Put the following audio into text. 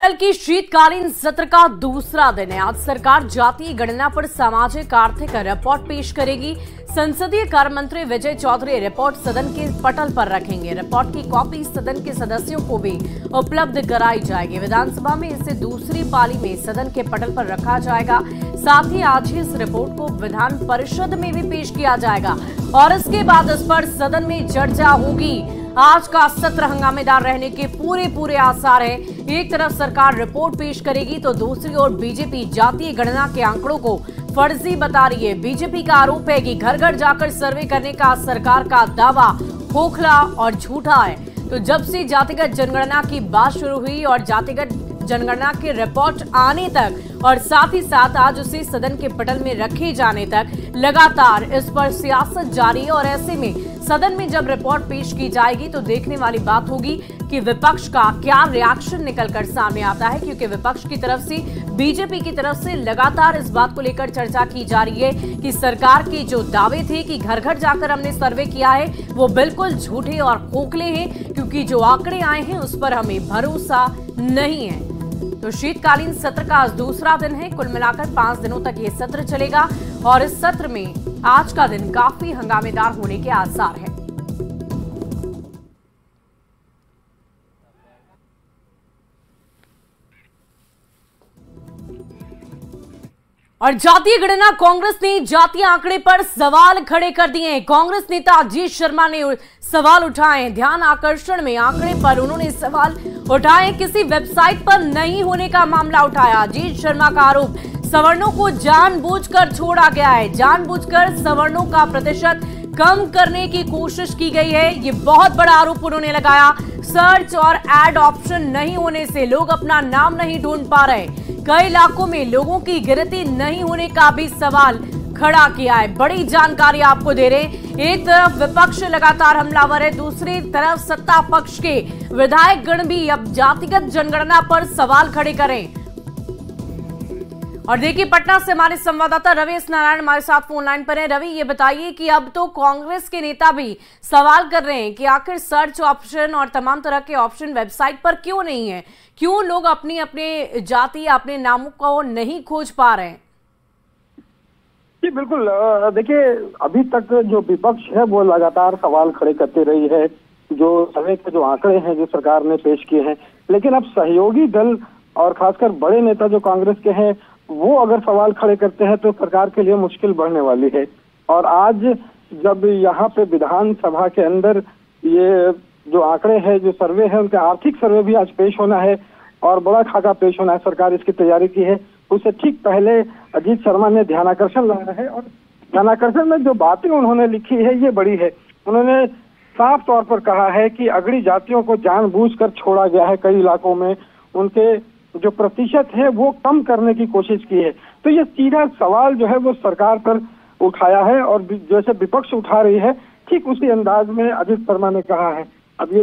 कल की शीतकालीन सत्र का दूसरा दिन है। आज सरकार जातीय गणना पर सामाजिक आर्थिक रिपोर्ट पेश करेगी। संसदीय कार्य मंत्री विजय चौधरी रिपोर्ट सदन के पटल पर रखेंगे। रिपोर्ट की कॉपी सदन के सदस्यों को भी उपलब्ध कराई जाएगी। विधानसभा में इसे दूसरी पाली में सदन के पटल पर रखा जाएगा। साथ ही आज ही इस रिपोर्ट को विधान परिषद में भी पेश किया जाएगा और इसके बाद इस पर सदन में चर्चा होगी। आज का सत्र हंगामेदार रहने के पूरे आसार हैं। एक तरफ सरकार रिपोर्ट पेश करेगी तो दूसरी ओर बीजेपी जातीय गणना के आंकड़ों को फर्जी बता रही है। बीजेपी का आरोप है कि घर घर जाकर सर्वे करने का सरकार का दावा खोखला और झूठा है। तो जब से जातिगत जनगणना की बात शुरू हुई और जातिगत जनगणना के रिपोर्ट आने तक और साथ ही साथ आज उसे सदन के पटल में रखे जाने तक लगातार इस पर सियासत जारी है। और ऐसे में सदन में जब रिपोर्ट पेश की जाएगी तो देखने वाली बात होगी कि विपक्ष का क्या रिएक्शन निकलकर सामने आता है, क्योंकि विपक्ष की तरफ से बीजेपी की तरफ से लगातार इस बात को लेकर चर्चा की जा रही है कि सरकार के जो दावे थे कि घर घर जाकर हमने सर्वे किया है वो बिल्कुल झूठे और खोखले हैं, क्योंकि जो आंकड़े आए हैं उस पर हमें भरोसा नहीं है। तो शीतकालीन सत्र का आज दूसरा दिन है। कुल मिलाकर 5 दिनों तक ये सत्र चलेगा और इस सत्र में आज का दिन काफी हंगामेदार होने के आसार हैं। और जातीय गणना कांग्रेस ने जातीय आंकड़े पर सवाल खड़े कर दिए हैं। कांग्रेस नेता अजीत शर्मा ने सवाल उठाए। ध्यान आकर्षण में आंकड़े पर उन्होंने सवाल उठाए। किसी वेबसाइट पर नहीं होने का मामला उठाया। अजीत शर्मा का आरोप, सवर्णों को जानबूझकर छोड़ा गया है। जानबूझकर सवर्णों का प्रतिशत कम करने की कोशिश की गई है, ये बहुत बड़ा आरोप उन्होंने लगाया। सर्च और ऐड ऑप्शन नहीं होने से लोग अपना नाम नहीं ढूंढ पा रहे। कई इलाकों में लोगों की गिनती नहीं होने का भी सवाल खड़ा किया है। बड़ी जानकारी आपको दे रहे हैं। एक तरफ विपक्ष लगातार हमलावर है, दूसरी तरफ सत्ता पक्ष के विधायक गण भी अब जातिगत जनगणना पर सवाल खड़े करें। और देखिए, पटना से हमारे संवाददाता रवीश नारायण हमारे साथ फोन लाइन पर हैं। रवि, ये बताइए कि अब तो कांग्रेस के नेता भी सवाल कर रहे हैं कि आखिर सर्च ऑप्शन और तमाम तरह के ऑप्शन वेबसाइट पर क्यों नहीं है, क्यों लोग अपनी अपने जाति अपने नामों को नहीं खोज पा रहे हैं? जी बिल्कुल, देखिए अभी तक जो विपक्ष है वो लगातार सवाल खड़े करते रही है। जो सर्वे के जो आंकड़े हैं जो सरकार ने पेश किए हैं, लेकिन अब सहयोगी दल और खासकर बड़े नेता जो कांग्रेस के हैं वो अगर सवाल खड़े करते हैं तो सरकार के लिए मुश्किल बढ़ने वाली है। और आज जब यहाँ पे विधानसभा के अंदर ये जो आंकड़े हैं जो सर्वे है उनका आर्थिक सर्वे भी आज पेश होना है और बड़ा खाका पेश होना है, सरकार इसकी तैयारी की है। उससे ठीक पहले अजीत शर्मा ने ध्यानाकर्षण लाया है और ध्यानाकर्षण में जो बातें उन्होंने लिखी है ये बड़ी है। उन्होंने साफ तौर पर कहा है कि अगड़ी जातियों को जानबूझकर छोड़ा गया है। कई इलाकों में उनके जो प्रतिशत है वो कम करने की कोशिश की है। तो ये सीधा सवाल जो है वो सरकार पर उठाया है और जैसे विपक्ष उठा रही है ठीक उसी अंदाज में अजीत शर्मा ने कहा है। अब ये